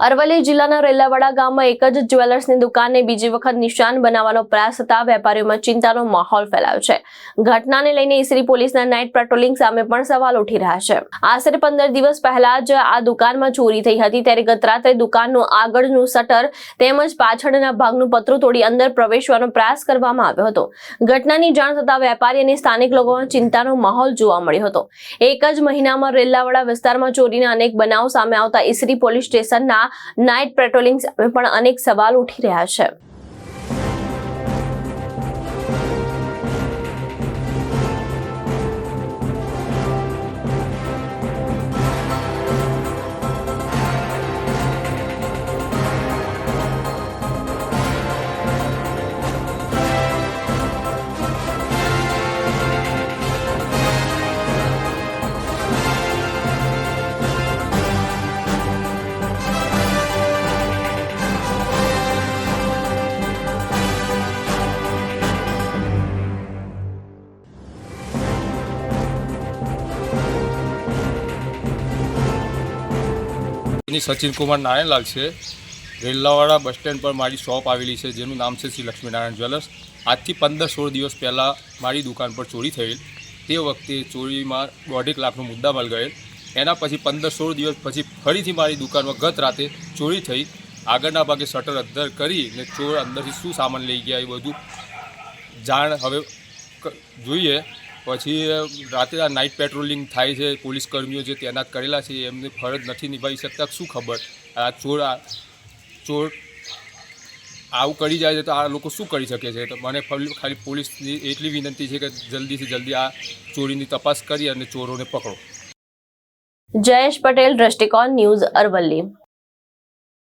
અરવલ્લી જિલ્લાના રેલાવાડા ગામમાં એક જ જ્વેલર્સની દુકાનને બીજી વખત નિશાન બનાવવાનો પ્રયાસ થતા વેપારીઓમાં ચિંતાનો માહોલ ફેલાયો છે। ઘટનાને લઈને ઈસરી પોલીસના નાઇટ પેટ્રોલિંગ સામે પણ સવાલ ઉઠી રહ્યા છે। આશરે 15 દિવસ પહેલા જ આ દુકાનમાં ચોરી થઈ હતી, ત્યારે ગત રાત્રે દુકાનનું આગળનું શટર તેમજ પાછળના ભાગનું પતરું તોડી અંદર પ્રવેશવાનો પ્રયાસ કરવામાં આવ્યો હતો। ઘટનાની જાણ થતા વેપારી અને સ્થાનિક લોકોમાં ચિંતાનો માહોલ જોવા મળ્યો હતો। એક જ મહિનામાં રેલાવાડા વિસ્તારમાં ચોરીના અનેક બનાવો સામે આવતા ઈસરી પોલીસ સ્ટેશનના નાઇટ પેટ્રોલિંગ સામે પણ અનેક સવાલ ઉઠી રહ્યા છે। सचिन कुमार नारायणलाल है। रेलावाड़ा बस स्टेण्ड पर मारी शॉप आवेली है, जेनु नाम है श्री लक्ष्मीनारायण ज्वेलर्स। आज थी 15-16 दिवस पहला मारी दुकान पर चोरी थई। ते वखते चोरी में 1.5 लाखनो मुद्दामाल गयेल। एना पछी 15-16 दिवस पछी फरीथी मारी दुकान में गत राते चोरी थई। आगळना भागे शटर अंदर करी ने चोर अंदरथी शुं सामान लई गया ए बधुं जाण हवे जोईए। पछी राते आ नाइट पेट्रोलिंग थाय छे, पोलीस कर्मीओ जे तैनात करेला छे एमनी फरज नहीं निभावी सकता। शुं खबर आ चोर आવું કરી જાય છે તો આ લોકો શું કરી શકે છે? તો મને ખાલી પોલીસની એટલી વિનંતી છે કે જલ્દીથી જલ્દી આ ચોરીની તપાસ કરી અને ચોરોને પકડો। જયેશ પટેલ, દ્રષ્ટિકોણ ન્યૂઝ, અરવલ્લી।